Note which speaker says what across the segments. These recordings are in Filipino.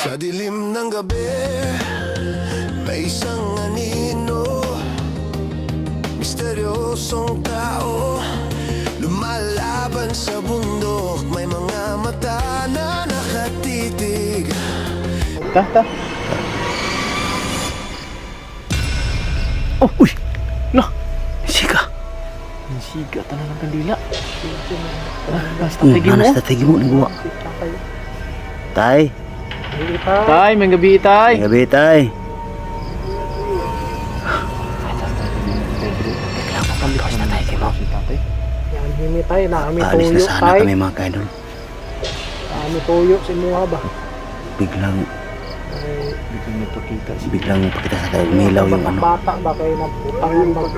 Speaker 1: Sa dilim ng gabi, may isang anino, misteryosong tao, lumalaban sa bundok. May mga mata na nakatitig.
Speaker 2: Ta. Oh, uy! Lah! Siga! Siga, tanong ng kandila.
Speaker 3: Strategi mo ni gua. Tay,
Speaker 2: Tay, may gabi tay.
Speaker 3: gabi tay.
Speaker 2: Pagkakos na tayo kay mo.
Speaker 4: Yan, himi tayo na kami
Speaker 3: Paalis na
Speaker 4: tuyo
Speaker 3: sana
Speaker 4: tayo.
Speaker 3: kami mga kaidol.
Speaker 4: Kami tuyo si Muha ba?
Speaker 3: Biglang
Speaker 2: Biglang nagpakita si
Speaker 3: biglang pakita sa tayo umilaw yung ano.
Speaker 4: Bata ba kayo nagputangan mag...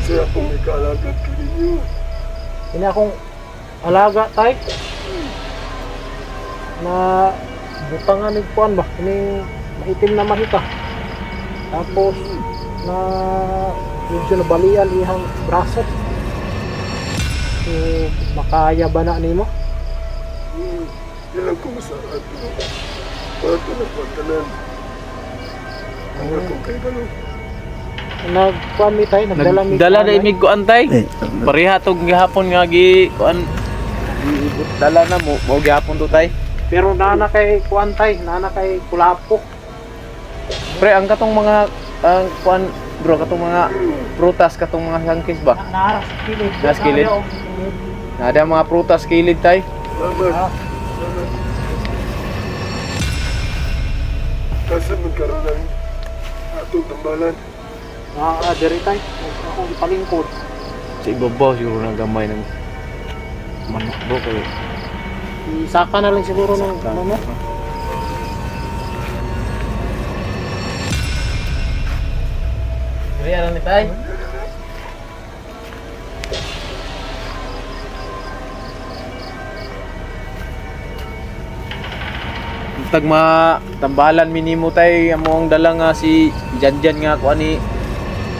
Speaker 1: Siya po may kaalagat ka ninyo.
Speaker 4: Ini akong alaga tayo. Na butangan ng kuan ba? Ini maitim na mahita. Tapos na medyo nabalian ihang braso. So, makaya ba na nimo?
Speaker 1: Ilang kong sa ato. Pato na pagkanan. Ang akong kay Balo.
Speaker 4: Nagkuan mi tayo, nagdala mi.
Speaker 2: Dala na imig ko antay.
Speaker 3: Eh,
Speaker 2: Pareha tong gihapon nga gi kuan. Dala na mo gihapon to tay.
Speaker 4: Pero nana kay kuan tay, nana kay Kulapo.
Speaker 2: Pre, ang katong mga ang kuan bro katong mga prutas katong mga sangkis ba?
Speaker 4: Naras kilid.
Speaker 2: Naras kilid? Ada mga prutas kilid tay.
Speaker 1: Salamat. Kasi magkaroon ng atong tambalan.
Speaker 4: Diri tay. Ako ipalingkod.
Speaker 2: Sa ibabaw siguro na gamay ng manok bro kayo.
Speaker 4: Isaka na lang siguro ng ano.
Speaker 2: Diri ara ni tay. Tag tambalan minimo tay amo ang dala nga si Janjan nga ko ani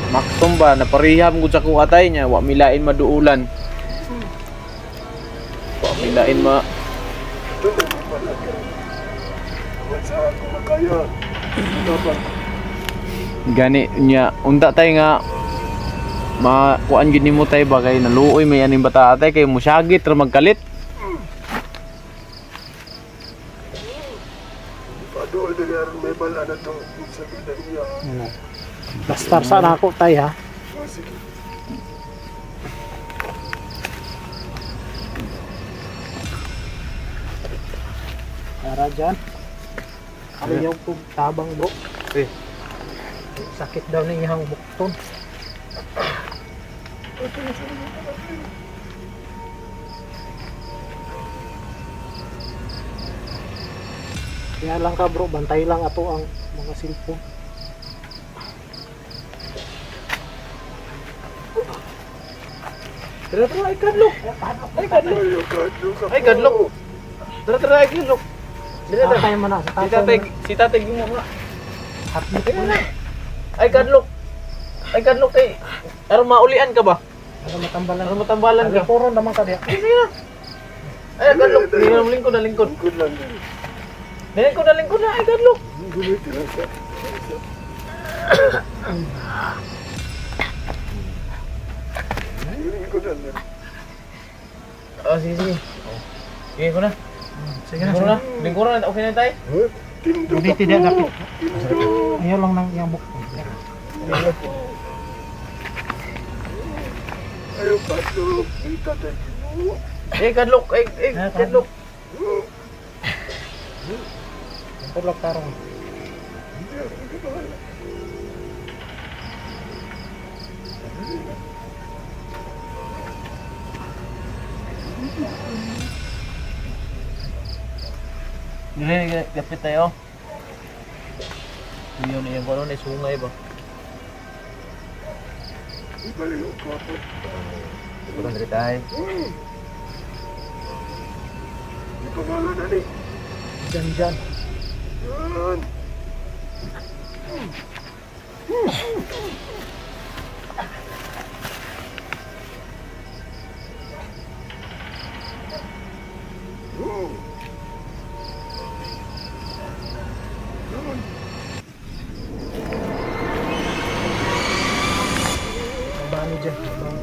Speaker 2: Maxton ba napariham gud sa kuha tay nya wa milain maduulan. Wa milain ma
Speaker 1: Sa ako makaya. Dapat.
Speaker 2: gani nya unta tay nga makuan gid nimo tay ba kay naluoy may aning bata tay kay musyagit ra magkalit.
Speaker 1: Padool na rin may bala na to. Sa bilang niya.
Speaker 4: Basta sana ako tay ha.
Speaker 1: Sige.
Speaker 4: Tara dyan. Ano yung tabang bro?
Speaker 2: Eh.
Speaker 4: Sakit daw na iyang bukton. Kaya lang ka bro, bantay lang ato ang mga cellphone. Tara tara ay kadlok. Ay kadlok. Ay kadlok. Tara tara ay kadlok. Dili ta tayo man sa
Speaker 2: Si tatay mo nga.
Speaker 4: Hapit ko na.
Speaker 2: Ay kadlok. Ay kadlok kay aron maulian ka ba?
Speaker 4: Ano matambalan?
Speaker 2: Aron matambalan ka.
Speaker 4: Puro naman ka diya.
Speaker 2: Ay sige na. Ay kadlok, lingkod na lingkod.
Speaker 1: Good lang.
Speaker 2: Lingkod na ay kadlok.
Speaker 1: Gulitin lang siya. Good lang.
Speaker 2: Oh, sige. Sige ko na.
Speaker 4: Sige na.
Speaker 2: Lingkod na. Lingkod na okay na tay.
Speaker 1: Tindo
Speaker 4: Hindi
Speaker 1: ka
Speaker 4: tidak
Speaker 1: po.
Speaker 4: dapat.
Speaker 1: Tindo.
Speaker 4: Ayaw lang nang iyang bukton.
Speaker 1: Ayaw pato. Kita tayo mo.
Speaker 2: Eh kadlok, kadlok.
Speaker 4: Tulog tarong.
Speaker 2: Dili kapit tayo. Yun yung kono na sungay ba?
Speaker 1: Ibalik ko po.
Speaker 2: Bukan dari tayo.
Speaker 1: Di pangalan na ni.
Speaker 4: Dyan dyan.
Speaker 1: Yan. Hmm. Yun.
Speaker 4: Bani dyan. Bani.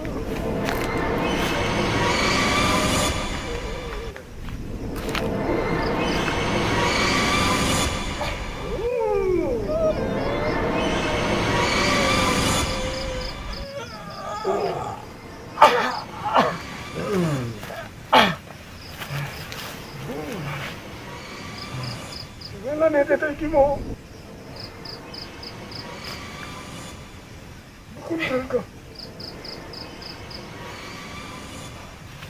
Speaker 1: Wala na tatay mo. Kundal ka.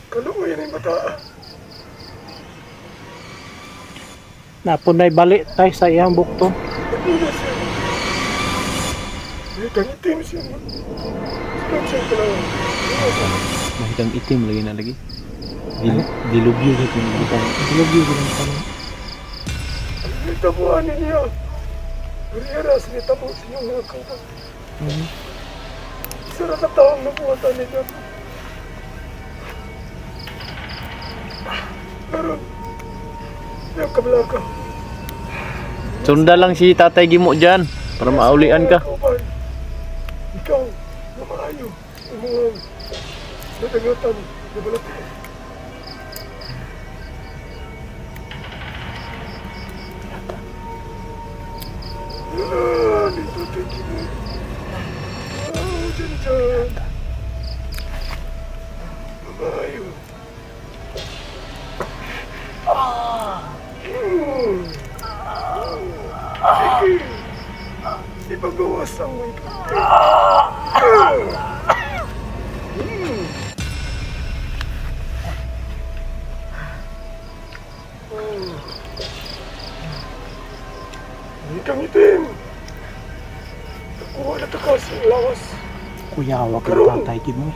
Speaker 1: Kaluoy yung bata.
Speaker 4: Napunay balik tayo sa iyang bukto.
Speaker 1: Ano na siya? May tangitim siya. Saan siya pala?
Speaker 2: Mahitang itim lagi na lagi. Dilubyo ka kung butang.
Speaker 4: Dilubyo din kami.
Speaker 1: May tabuanin niya. Buriyaras may tabo siya mga kawan. Isa na katawang nabuhatan niya. Pero, yung kablaka.
Speaker 2: Sunda lang si Tatay Gimo dyan para maulian ka.
Speaker 1: Ikaw, na maayo. Yung mga natagatan na balatan. Dito tayo mo. Dyan. Maayo. Sige. Ipagawas ang may kape. Itang itim. Nakuha na takas yung lawas.
Speaker 4: Kuya, wag
Speaker 1: Karoon.
Speaker 4: ka tatay mo.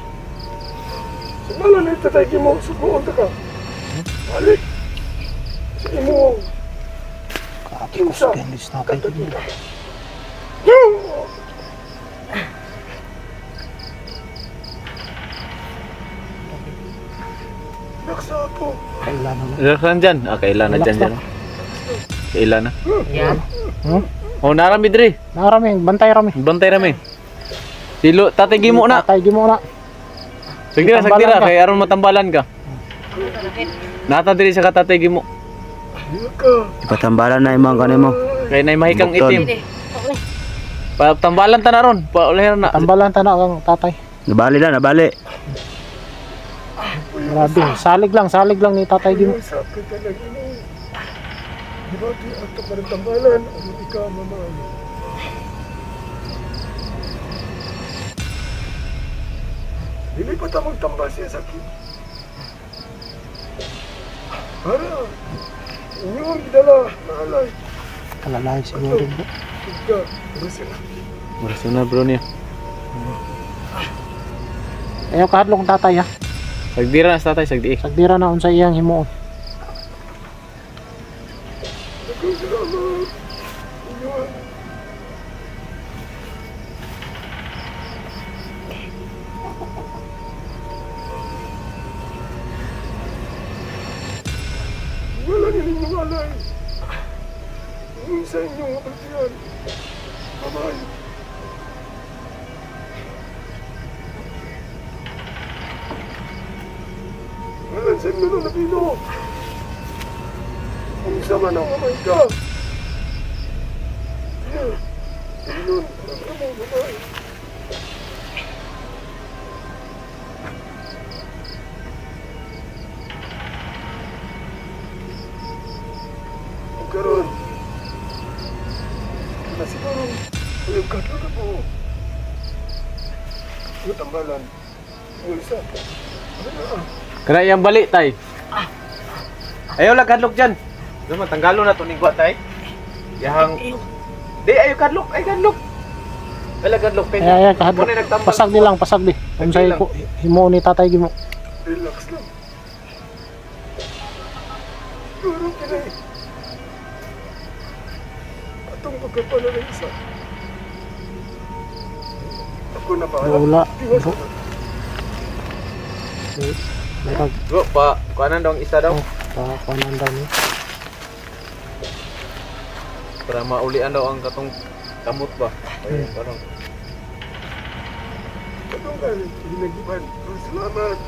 Speaker 1: Sa malan na itatay mo, subukan ka ka. Balik. Sa imo.
Speaker 4: Kaati ko sa kendis tatay mo.
Speaker 1: Naksa po.
Speaker 4: Kailan naman.
Speaker 2: Saan dyan? Ah, kailan na dyan dyan. Kailan na?
Speaker 4: Hmm?
Speaker 2: Oh, narami diri.
Speaker 4: Narami, bantay rami.
Speaker 2: Bantay rami. Silo, Tatay Gimo na.
Speaker 4: Tatay mo na.
Speaker 2: Sagdira,
Speaker 4: Tambalan
Speaker 2: sagdira.
Speaker 4: ka.
Speaker 2: Kaya aron matambalan ka. Nata diri sa Tatay Gimo.
Speaker 1: Ayun ka.
Speaker 3: Ipatambalan na yung mga kanin mo.
Speaker 2: Kaya na mahikang
Speaker 3: Bukton.
Speaker 2: itim. Tambalan ta na ron. Paulihan na.
Speaker 4: Tambalan ta na ang tatay.
Speaker 3: Nabali na, nabali.
Speaker 4: Grabe, salig lang ni tatay mo.
Speaker 1: Ayun sa akin talaga mo. Di ba di ato pa rin tambalan? Ano ikaw mamalo? Hindi pa tamang tambal siya sa akin. Para. Inyong gidala. Naalay.
Speaker 4: Kalalay siguro po.
Speaker 1: Ika. Kasi na.
Speaker 2: Maraso na bro niya.
Speaker 4: Ayaw kahadlong tatay ha.
Speaker 2: Sagdira na sa Tatay, sagdi.
Speaker 4: Sagdira na unsa iyang himuon.
Speaker 1: Salamat. Inyong. Wala nilang alay. Yung sa inyong kapatiyan. Bye-bye. Wala sa inyo na napino. Kung isa man ang amay ka. Yan. Ayun. Alam mo, bye-bye. Karon. Kaya siguro, yung katlo na po. Yung tambalan. Yung isa. Ano na?
Speaker 2: Kaya yung bali, Tay. Ayaw lang kadlok dyan. Diba, tanggalo na ito ni Gwa, Tay. Yahang... Di, ayaw kadlok. Ay, kadlok. Wala kadlok.
Speaker 4: Ayaw kahadlong. Pasag di lang, pasag di. Unsa
Speaker 2: Sagdi lang.
Speaker 4: himuon ni tatay mo.
Speaker 1: Relax lang. Durong pinay. Atong pagkapala ng isa. Ako na bahala.
Speaker 4: Wala.
Speaker 1: Tiwas na.
Speaker 4: Murag,
Speaker 2: Bro, kuanan daw ang isa daw.
Speaker 4: pakuanan daw niya.
Speaker 2: Para maulian daw ang katong kamot ba. Ayun, parang.
Speaker 1: Katong ka, hinagiban. Salamat.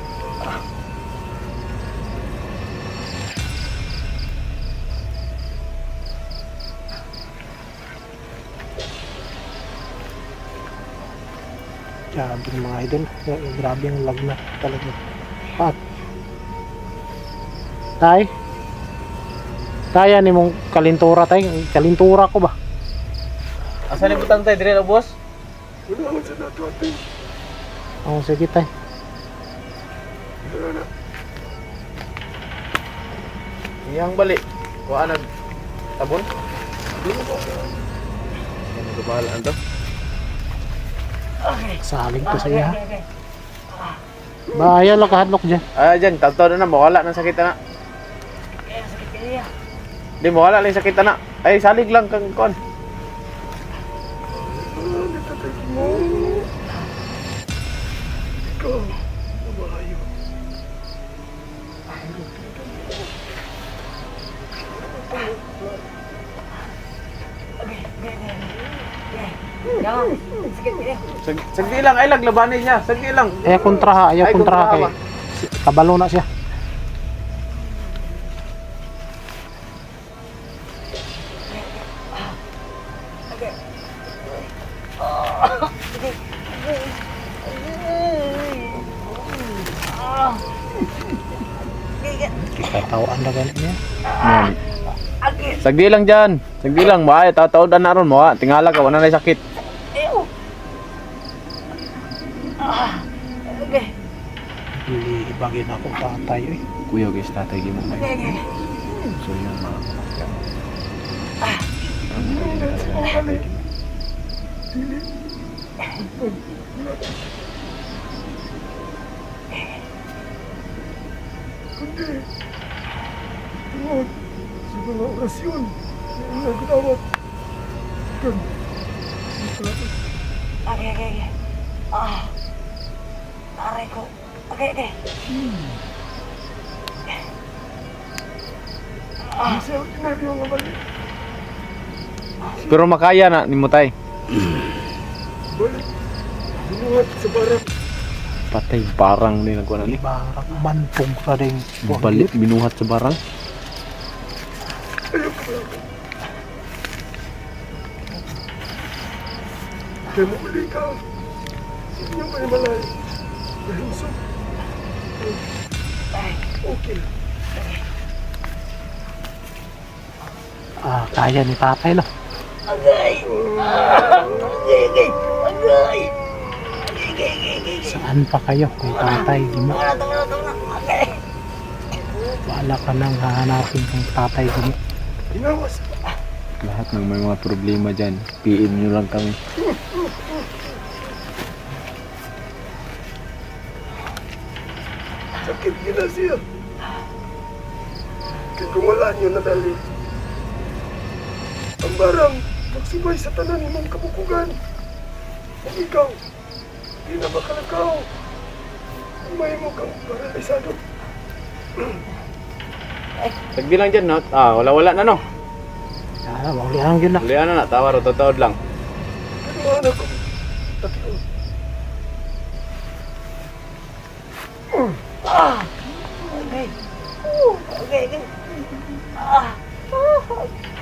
Speaker 4: Grabe yung mga idol. Grabe yung lag na talaga. At tay, kaya ni mong kalintura tay. Kalintura ko ba?
Speaker 2: Asa ni butang tay dire boss?
Speaker 1: Wala akong sa dato atin.
Speaker 4: Oo, sige tay.
Speaker 1: Wala na.
Speaker 2: Iyang bali. Kuha nag tabon. Yan nagabahalaan to.
Speaker 4: Saling ko sa iya. Ba, ayaw lang kahadlok dyan.
Speaker 2: Ah, dyan, tato na mawala ng sakit na. Di mawala lang yung sakit na. Ay, salig lang kang kon.
Speaker 1: Tatay mo. Ikaw, mabahayo.
Speaker 2: Sagdi lang, ay laglabanin niya. Sagdi lang.
Speaker 4: Ayaw kontra ha, ayaw
Speaker 2: Ay,
Speaker 4: kontra ha
Speaker 2: kontra
Speaker 4: kay
Speaker 2: ba?
Speaker 4: kabalo na siya. Katawaan na ganit niya.
Speaker 2: Sagdi lang dyan. Sagdi lang. Maay, tataodan na ron mo ha. Tingala ka, wala na yung sakit.
Speaker 4: Ibagin ako tatay eh.
Speaker 2: Kuya, guys, tatay mo kayo. So yun, mga
Speaker 1: Kundi, tungod sa mga orasyon na nagdawat. Kan, salamat.
Speaker 5: Okay. Aray ko. Okay.
Speaker 1: Isa ang tinabi yung mabalik.
Speaker 2: Pero makaya na ni Mutay.
Speaker 1: Balik. Binuhat sa barak.
Speaker 2: Patay barang ni nagkuha na ni.
Speaker 4: Barang mantong sa ding.
Speaker 2: Balik binuhat sa barang.
Speaker 1: Ayaw ka pala. Kaya mo uli ka. Sige yung panimalay. Nahinsok. Okay.
Speaker 4: Kaya ni tatay no.
Speaker 5: Agay.
Speaker 4: Saan pa kayo kay tatay? Di mo.
Speaker 5: Tunggu na. Okay.
Speaker 4: Wala ka nang hahanapin kang tatay. Di mo.
Speaker 1: Ginawas.
Speaker 2: Lahat ng may mga problema dyan, PM nyo lang kami.
Speaker 1: Sakit gina siya. Kaya kung wala niyo nadali. Ang barang, magsubay sa tanan mong kabukugan. Kung ikaw, di na makalakaw. May mo kang paralisado.
Speaker 2: Sagdi lang dyan, no? Wala na, no?
Speaker 4: Maulihan yun na.
Speaker 2: Ulian na, tawar o totoo lang.
Speaker 1: Kanuhan ako. Takiyon.
Speaker 5: Okay.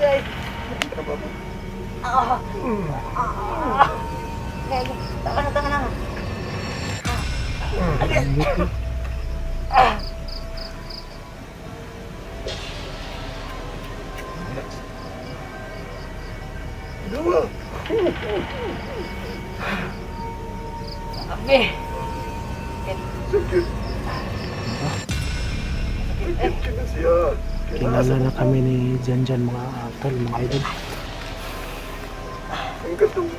Speaker 5: Okay. Tangan na.
Speaker 1: Ginawa.
Speaker 5: Okay.
Speaker 1: Sakit. Sakit ka na siya.
Speaker 4: Kilala na kami ni Janjan mga tol, mga idol.
Speaker 1: Ang gatong.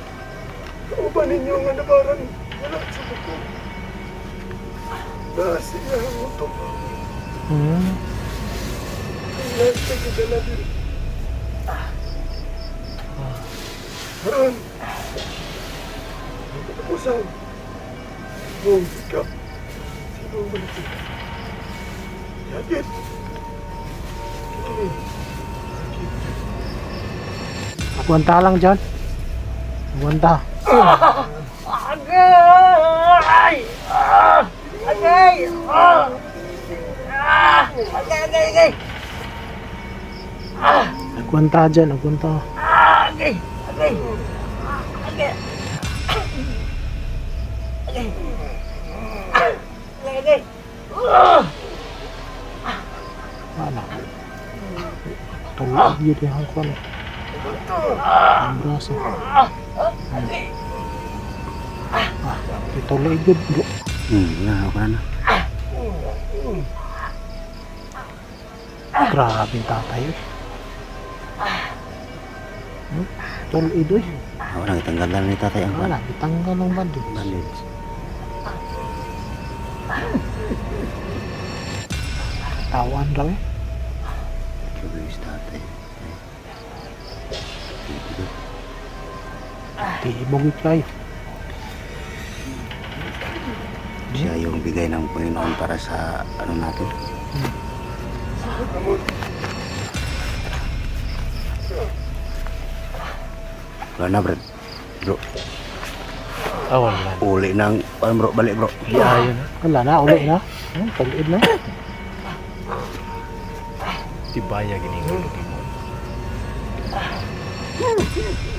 Speaker 1: Kauban ninyo nga nabaran. Wala sa buko. Nasiya ang utok. Ang nasa kagala din. Haran. Ang katapusan. Mong sikap. Sino ang balikin? sakit.
Speaker 4: Aguanta lang dyan. Aguanta.
Speaker 5: Agay! Agay! Agay!
Speaker 4: Aguanta dyan, aguanta.
Speaker 5: Agay! Agay! Agay! Agay! Agay!
Speaker 4: Wala. Tulog yun yung hangkwan. Ang braso. Itulog yun bro.
Speaker 3: Ako na.
Speaker 4: Grabe yung tatay eh. Tulog yun eh.
Speaker 3: Ako na, itanggalan ni tatay ang
Speaker 4: Wala, bitanggal ng bandage.
Speaker 3: bandage.
Speaker 4: Tawan lang eh.
Speaker 3: Luis tatay.
Speaker 4: Tibog kayo.
Speaker 3: Siya yung bigay ng Panginoon para sa ano natin. Wala na bro. Bro,
Speaker 2: Wala.
Speaker 3: uli ng bro, balik bro.
Speaker 2: Ayun na.
Speaker 4: Wala na, uli na. Taliid na.
Speaker 2: Tibaya gini.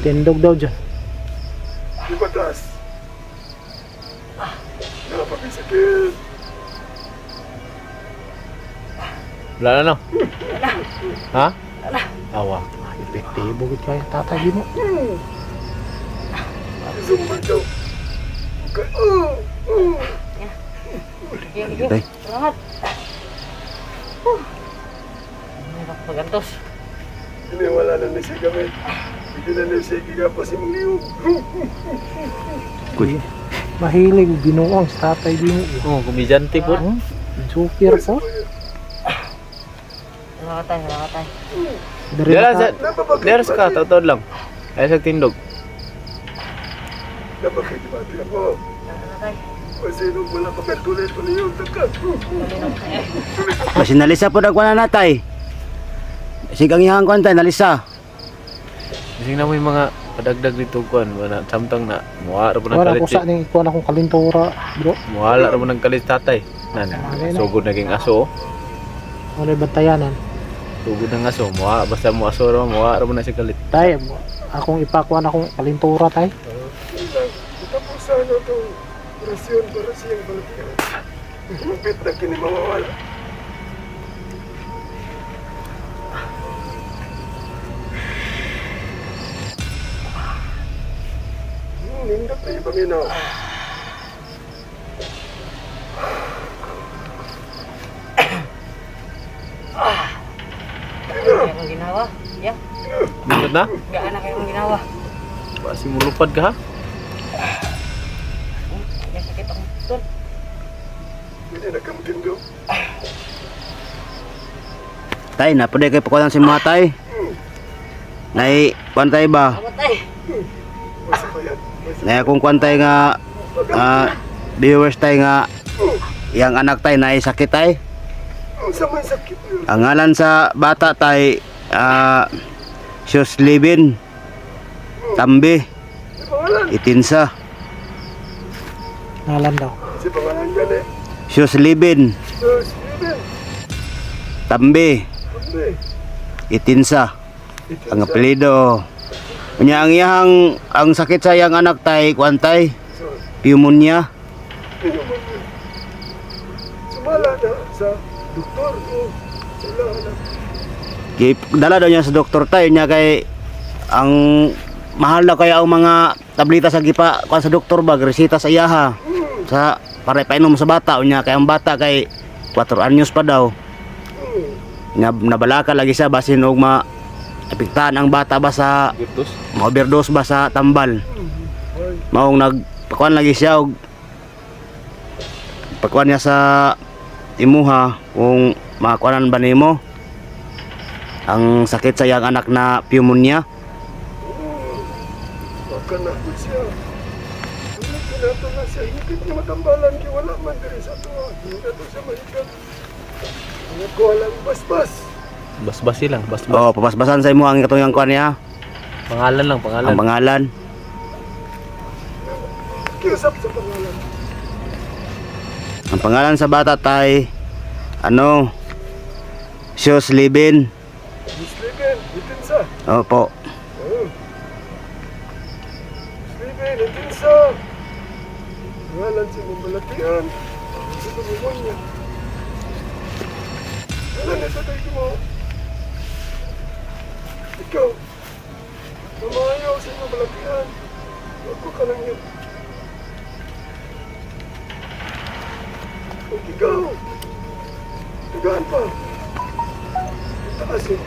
Speaker 4: Tindog daw dyan.
Speaker 1: Di batas. Napakasakit.
Speaker 2: Wala na no? Ha? Awa.
Speaker 4: Tibog kayo tatay di mo.
Speaker 1: Sumba daw. Okay.
Speaker 3: Tay,
Speaker 5: Salamat! Mahirap pagantos.
Speaker 1: Iniwala na siya gamit. Hindi na siya kikapos yung liyog.
Speaker 3: kuy.
Speaker 4: Mahilig binuang sa tatay di mo.
Speaker 2: Oh, kumidyante po.
Speaker 4: Super po.
Speaker 5: Salamat tayo, salamat tayo.
Speaker 2: Dera sa ka, taon lang. Ay sa tindog.
Speaker 1: Napakitibati ako.
Speaker 5: Salamat tayo.
Speaker 1: Kasi nung wala pa pertulis ko niyo, takat.
Speaker 3: Kasi nalisa po nagwa na natay. Sigang ihang kwan tay, nalisa.
Speaker 2: Kasi na mo yung mga padagdag dito kuan, wala samtang na muha ra po ng
Speaker 4: Wala
Speaker 2: kalit.
Speaker 4: ko sa ning ikuan akong kalintura bro.
Speaker 2: Muhala ra po ng kalit tatay. Nan, sugod naging aso.
Speaker 4: Wala bantayanan.
Speaker 2: Sugod ng aso, muha basta mo aso ra, muha ra po na si kalit.
Speaker 4: Tay, akong ipakuan akong kalintura tay.
Speaker 1: Tapos sana itong orasyon para siyang balakihan. Lupit na kini mawawala. Nindot na yung paminaw.
Speaker 5: Gaan akong ginawa. Yeah,
Speaker 2: Bukod na?
Speaker 5: gaan akong ginawa.
Speaker 2: Basi mulupad ka ha?
Speaker 5: May sakit akong tun.
Speaker 1: Hindi na kamutindo.
Speaker 3: Tay, napuday kay pakuan si mga tay. Nay, pantay ba?
Speaker 5: Salamat tayo.
Speaker 1: Masa pa yan.
Speaker 3: Nay akong kwantay nga viewers tay nga yang anak tay na sakit tay.
Speaker 1: Ang samay sakit niyo.
Speaker 3: Ang ngalan sa bata tay Shoslibin Tambi
Speaker 1: Si pangalan.
Speaker 3: Itinsa.
Speaker 4: Ngalan daw.
Speaker 1: Si pangalan gani.
Speaker 3: Shoslibin
Speaker 1: So, Steven.
Speaker 3: Tambi
Speaker 1: Hindi.
Speaker 3: Itinsa ang apelyido. Unya ang iyang ang sakit sa iyang anak tay kwantay
Speaker 1: So,
Speaker 3: pneumonia.
Speaker 1: inuman niyo. Sumala na sa doktor ko. Sila na.
Speaker 3: Dala daw niya sa doktor tayo niya kay ang mahal daw kaya ang mga tableta sa gipa kuan sa doktor ba resita sa iyaha sa para painom sa bata unya kay ang bata kay 4 anyos pa daw nabalaka lagi siya basin og apektahan ang bata ba sa
Speaker 2: Giptos.
Speaker 3: ma-overdose ba sa tambal maong nagpakuan lagi siya og pakuan niya sa imuha kung makakuanan ba nimo ang sakit sa iyang anak na pneumonia.
Speaker 1: Baka na po siya. Hindi kinato na siya. Higit niya matambalan. Kaya wala man diri sa tuwa. Hindi na to siya mahigat. Mga ko lang basbas.
Speaker 2: Basbasi lang, basbas.
Speaker 3: Oh, papasbasan sa imo ang katong kuan niya,
Speaker 2: Pangalan lang, pangalan.
Speaker 3: ang pangalan.
Speaker 1: Kiusap sa pangalan.
Speaker 3: Ang pangalan sa bata tay ano? Sios Libin.
Speaker 1: Muslimin, itinsa.
Speaker 3: Opo.
Speaker 1: Muslimin, itinsa. Pangalan si Mamalatian. Sa tumugon niya. Ano na sa tayo mo? Ikaw. Mamayo sa Mamalatian. Ako ka lang yun. Kung ikaw. Tagaan pa. Taas yun.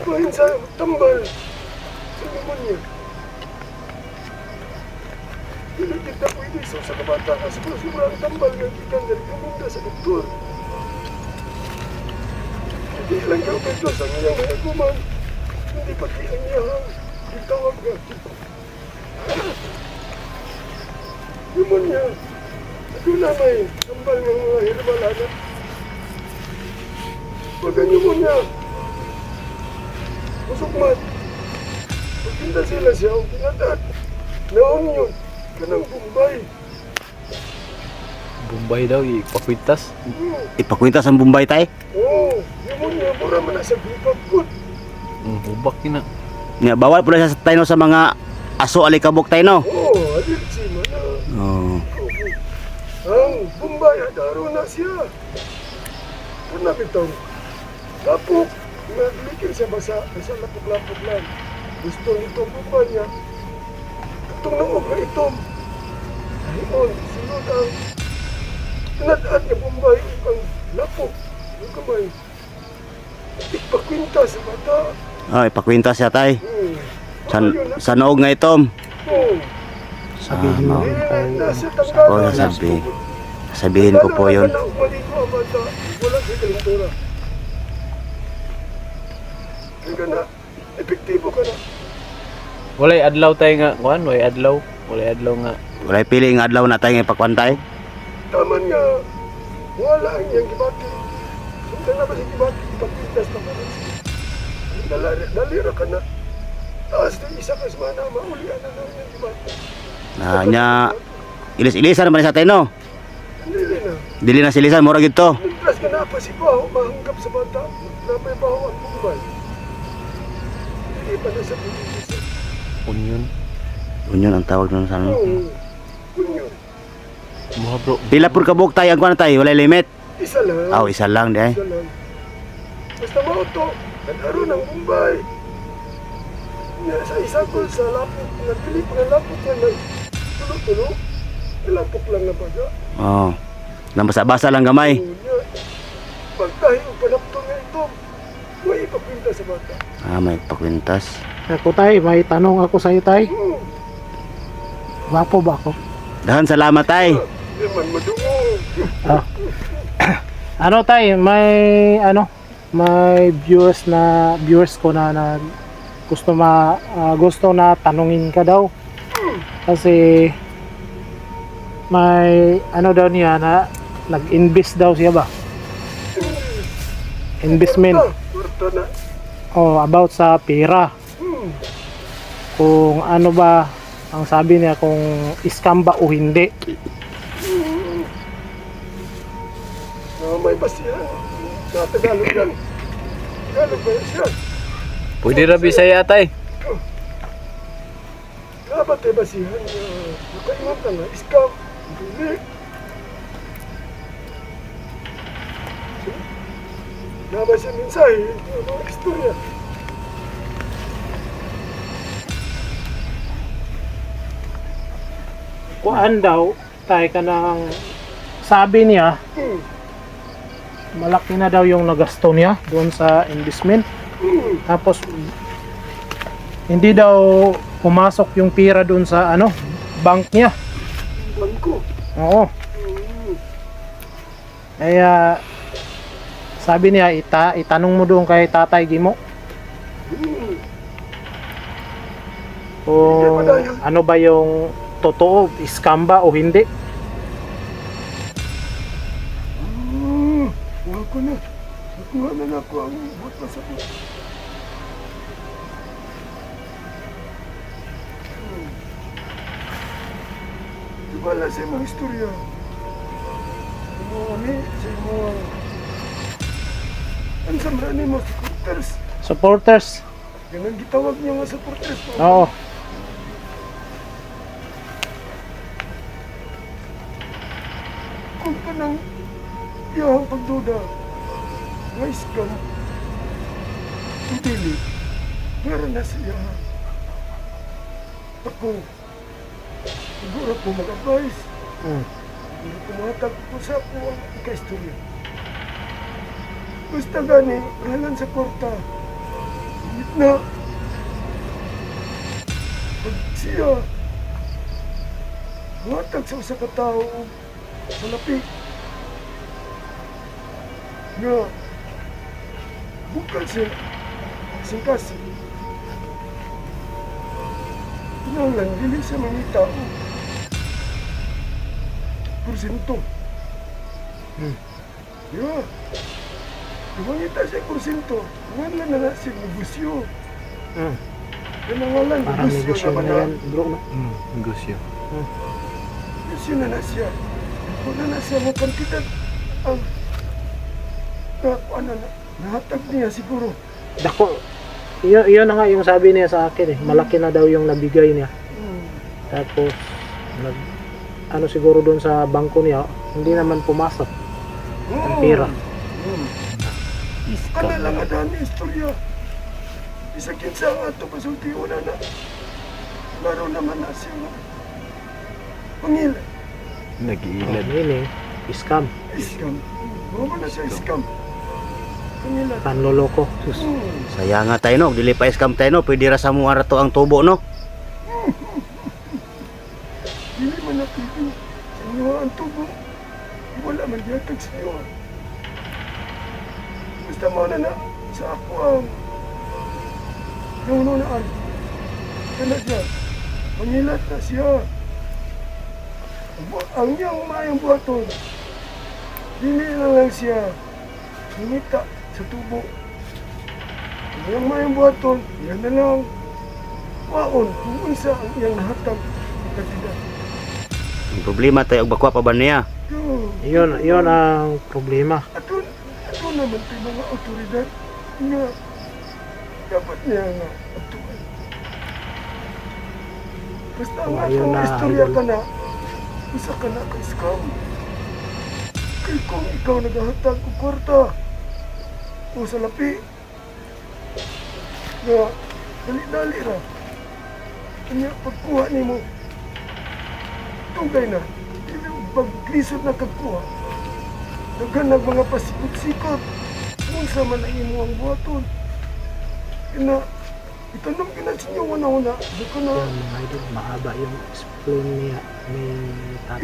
Speaker 1: Kuhain sa tambal. Sa pneumonia. Hindi kita pwede sa kabata kasi kung sobrang tambal ng ikan dari kumunda sa doktor. Hindi lang ka pwede sa ngayang may aguman. Hindi pati ang iyahang itawag ka. Pneumonia. Ito na may tambal ng mga hirbalana. Huwag ang pneumonia. Masukmat. Pagkinta sila siya ang pinatat. Naon yun. Kanang Bombay.
Speaker 2: Bombay daw, ipakwintas.
Speaker 3: Ipakwintas ang Bombay tay.
Speaker 1: Oo. Pneumonia. Mura man na sa gripag good.
Speaker 2: Hubak yun na.
Speaker 3: Nya bawal pula sa tayo sa mga aso alikabok tay no.
Speaker 1: Oo. Alirsi man na.
Speaker 3: Oh.
Speaker 1: Ang Bombay. Adaro na siya. Ano bitaw? Tapok. Naglikir siya basa. Basa lapok-lapok lang. Gusto nito Bombay niya. Itong naog na itom. Ayun, sunod ang tinadaan niya Bombay ang lapok. Yung kamay. Ipakwinta sa bata.
Speaker 3: Oh, ipakwintas siya tay.
Speaker 1: Ayun,
Speaker 3: Sa noog nga itom.
Speaker 1: oo.
Speaker 4: Sabihin mo
Speaker 1: Hindi
Speaker 4: kay
Speaker 1: na nasa tanggalan.
Speaker 3: Oh, sabihin ko po yun.
Speaker 1: Lalo na maligo ang bata. Wala sa kalentura. Kaya na, epektibo ka na.
Speaker 2: Walay adlaw tayo nga, kuan, walay adlaw. Walay adlaw nga.
Speaker 3: Walay pili nga adlaw na tayo nga ipakwan tay.
Speaker 1: Taman nga, wala ang iyang gibati. Sundan na ba si gibati, ipagpintas na ba? Dalira ka na. Taas na isa ka semana, maulian na lang yung gibati.
Speaker 3: Nya ilis-ilisan naman sa tayo no.
Speaker 1: Hindi na.
Speaker 3: Dili na silisan mura gid to.
Speaker 1: Nagplas ka na pa si Baho, mahanggap sa bata. Napay Baho ang bumbay. Hindi pa na sa pagkikisa.
Speaker 2: Union.
Speaker 3: Unyon ang tawag nun sa ano.
Speaker 1: Oo, kunyo.
Speaker 2: Mga bro.
Speaker 3: Pila pur ka buok tay ang kuan tay, walay limit.
Speaker 1: Isa lang.
Speaker 3: Aw, isa lang di ay.
Speaker 1: Isa lang. Basta mauto, nagaro ng bumbay. Nga sa isakol sa lapok, nagpili pa ng lapok niya ng tulo-tulo. Lapok lang na baga.
Speaker 3: Oh. Nambasa-basa lang gamay.
Speaker 1: Nga, pagtahi o panapto nga ito, may ipapinta sa bata.
Speaker 3: Ah, may pakwintas.
Speaker 4: ako tay, may tanong ako sa iyo tay. Wapo ba ako?
Speaker 3: Dahan salamat tay.
Speaker 1: Hindi man madungo.
Speaker 4: Ah. Ano tay, may viewers ko na gusto na tanungin ka daw. Kasi may daw niya na nag-invest daw siya ba? Investment.
Speaker 1: Porto na.
Speaker 4: Oh, about sa pera. Kung ano ba ang sabi niya, kung scam ba o hindi.
Speaker 1: May basihan. Sa Tagalog yan. Tagalog ba yan siya?
Speaker 2: Pwede ra Bisaya tay.
Speaker 1: Dapat ay basihan. Nakaingat na nga. Scam. Hindi. Dapat siya mensahe. Mga istorya.
Speaker 4: Kuan daw tayo ka ng sabi niya malaki na daw yung nagasto niya doon sa investment. Tapos hindi daw pumasok yung pera doon sa bank niya.
Speaker 1: Bangko.
Speaker 4: Oo. Kaya sabi niya itanong mo doon kay Tatay Gimo kung ano ba yung totoo, scam ba o hindi.
Speaker 1: Ako na. Nakuha na ako ang buhat pasabot. Wala sa mga istorya. Sa mga kami, sa mga... Ang samrani mo, supporters.
Speaker 4: Supporters.
Speaker 1: Ganang gitawag niya nga supporters.
Speaker 4: Oo.
Speaker 1: Kung ka nang iyahang pagduda, nga iskan, hindi, meron na siya. Ako, siguro po mag-advise.
Speaker 4: Mm.
Speaker 1: Hindi ko mahatag ko sa ako ang ika-istorya. Basta gani, ralan sa kwarta. Hingit na. Pag siya, mahatag sa usa ka tao sa lapi. Nga, bukal siya, singkasi. Kinahanglan, dili siya mga tao. Porsyento. Yeah. Lumangita siya porsyento. Ngalan na na siya negosyo.
Speaker 4: Mm.
Speaker 1: Kanangalan,
Speaker 4: Parang negosyo
Speaker 1: naman
Speaker 4: na yan, bro, no?
Speaker 2: Negosyo.
Speaker 1: Negosyo na siya. Kung na siya mo kantidad ang ano na, nahatag niya siguro.
Speaker 4: Dako. Yun na nga yung sabi niya sa akin eh. Malaki na daw yung nabigay niya. Tapos, ano siguro doon sa bangko niya, hindi naman pumasok ang pera.
Speaker 1: Kana lang nga daan istorya. Isa kinsa nga ito pasulti una na. Laro naman na siya nga. Pangil,
Speaker 2: Nag-iilad.
Speaker 4: Meaning, scam,
Speaker 1: iskam. Mama na siya iskam. Pangilan.
Speaker 4: panloloko.
Speaker 3: Saya nga tayo no, dili pa scam tayo no, pwede ra sa mga rato ang tubo no.
Speaker 1: Dili man napili. Sa inyo ang tubo. Wala man yatag sa inyo. Basta mo na na sa ako ang naununaan. Kana siya. Pangilat na siya. Ang niyang mayang buhaton. Dili na lang siya. Ngita sa tubo. Ang niyang mayang buhaton. Yan na lang. Waon. Kung unsa ang iyang nahatag. Katidak.
Speaker 3: Ang problema tayo og bakwa pa ba niya?
Speaker 4: Yun ang problema.
Speaker 1: Ato naman tayo mga otoridad nga dapat niya nga atuan. Basta ang
Speaker 4: Ayun
Speaker 1: akong
Speaker 4: na,
Speaker 1: istorya
Speaker 4: idol.
Speaker 1: ka na, isa ka na kay scam. Kay kung ikaw naghahatag ko kwarta o sa lapi nga dali-dali ra. Kanya pagkuha ni mo, tugay na, paglisod na kagkuha. Naghanag mga pasikot-sikot. Kung sa man ang imo ang buhaton. Kina, itanong kina sa inyo una-una. Baka na,
Speaker 4: Yan mga idol, mahaba yung explain niya ni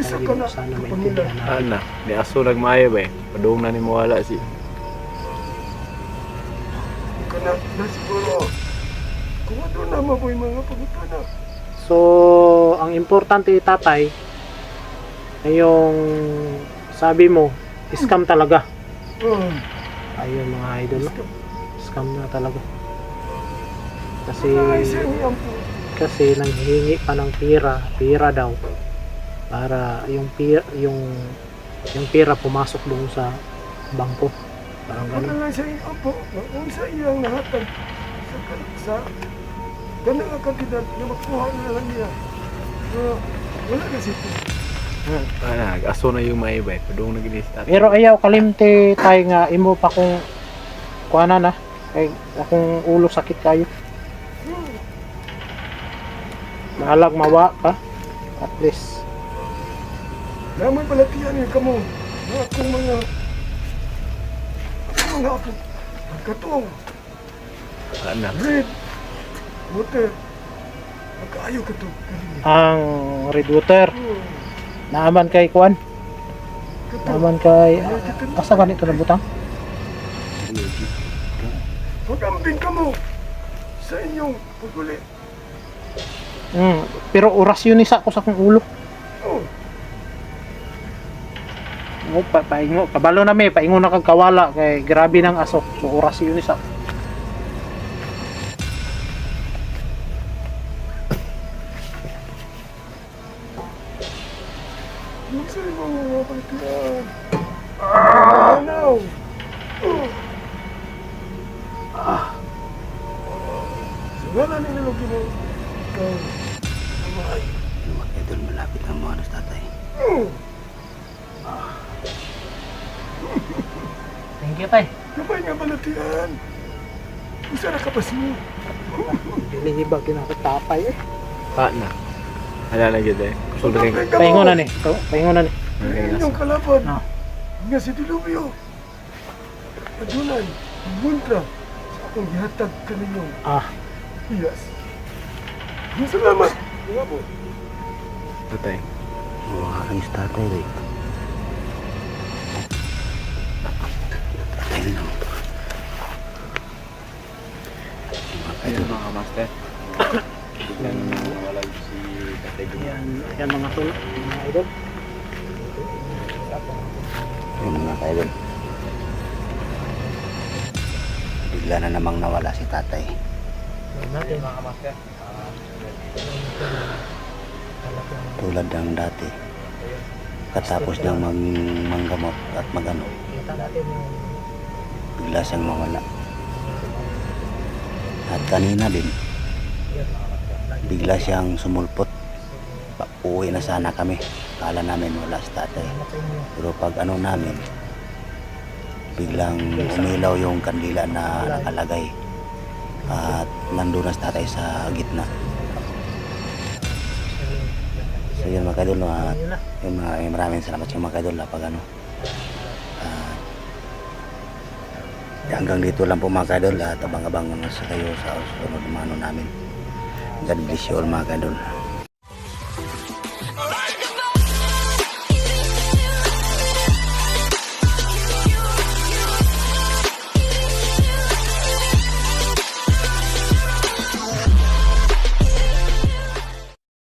Speaker 1: Isa
Speaker 4: Tatay
Speaker 1: ka
Speaker 4: Gino.
Speaker 1: na,
Speaker 4: Sana
Speaker 1: kapangilan.
Speaker 4: maintindihan natin.
Speaker 2: Ana, ni aso nagmaayo ba eh. Padung na ni mawala si.
Speaker 1: baka na siguro. Kung ano naman po yung mga pagutana.
Speaker 4: So, ang importante tatay ay yung sabi mo, scam talaga. Ayun mga idol, no? Scam na talaga. Kasi
Speaker 1: Ay, siya niyan po.
Speaker 4: kasi nanghihingi pa ng pera daw para yung pera pumasok doon sa bangko. Parang
Speaker 1: Baka
Speaker 4: ganun.
Speaker 1: lang siya niyan po. Kung sa iyang nahatag. Sa ganang ang kandidat na makuha na lang niya. Wala na siya po.
Speaker 2: Ana, aso na yung maayo ba eh. Padung na gini si tatay.
Speaker 4: Pero ayaw kalimti tayo nga imo pa kung kuana na kay akong ulo sakit kayo. Mahalag mawa ka at least.
Speaker 1: Naman palatihan niya kamo. Na akong mga apo. Katong.
Speaker 2: Ana.
Speaker 1: Bread. Water. Magkaayo ka to.
Speaker 4: Ang red water naaman kay kuan, naaman kay asa ganito na butang.
Speaker 1: Pagambing ka mo sa inyong paguli.
Speaker 4: Pero orasyon ni sa ko sa akong ulo.
Speaker 1: Oh,
Speaker 4: Mo paingo, kabalo na mi, paingo na kag kawala kay grabe nang aso. So oras yun isa.
Speaker 1: Minsan mo mga pagkiyan. Ano? Wala na nilugi mo. Amay.
Speaker 3: Yung mga idol, malapit ang mga anas tatay.
Speaker 4: Thank you tay.
Speaker 1: Kapay nga balatian. Isa na kapas mo.
Speaker 4: Dili ba kinakatapay eh.
Speaker 2: Pa na. Hala na gid eh. Sulod kay.
Speaker 4: Paingo na ni. Paingo na ni.
Speaker 2: Okay,
Speaker 1: Ang inyong kalaban.
Speaker 4: Ah.
Speaker 1: Nga si Dilubyo. Adunay, muntra sa akong gihatag kaninyo.
Speaker 4: Ah,
Speaker 1: Yes. Salamat. Nga po.
Speaker 2: Tatay.
Speaker 3: Mga anis tatay, eh. Tatay na. Mga
Speaker 2: Ayun
Speaker 3: idol,
Speaker 2: mga master. Yan wala si Tatay Dumo.
Speaker 4: yan mga tol, mga idol.
Speaker 3: yung mga idol. Bigla na namang nawala si tatay.
Speaker 4: Natin.
Speaker 2: Mga master.
Speaker 3: Tulad ng dati. Katapos niyang manggamot at magano,
Speaker 4: Kita natin yung
Speaker 3: bigla siyang mawala. At kanina din, bigla siyang sumulpot. Uwi na sana kami. Kala namin wala si tatay. Pero pag ano namin, biglang umilaw yung kandila na nakalagay. At nandun na si tatay sa gitna. So yun mga kadol, maraming salamat yung mga kadol pag ano. Hanggang dito lang po mga kadol at abang-abang na sa kayo sa sunod na ano namin. God bless you all mga kadol.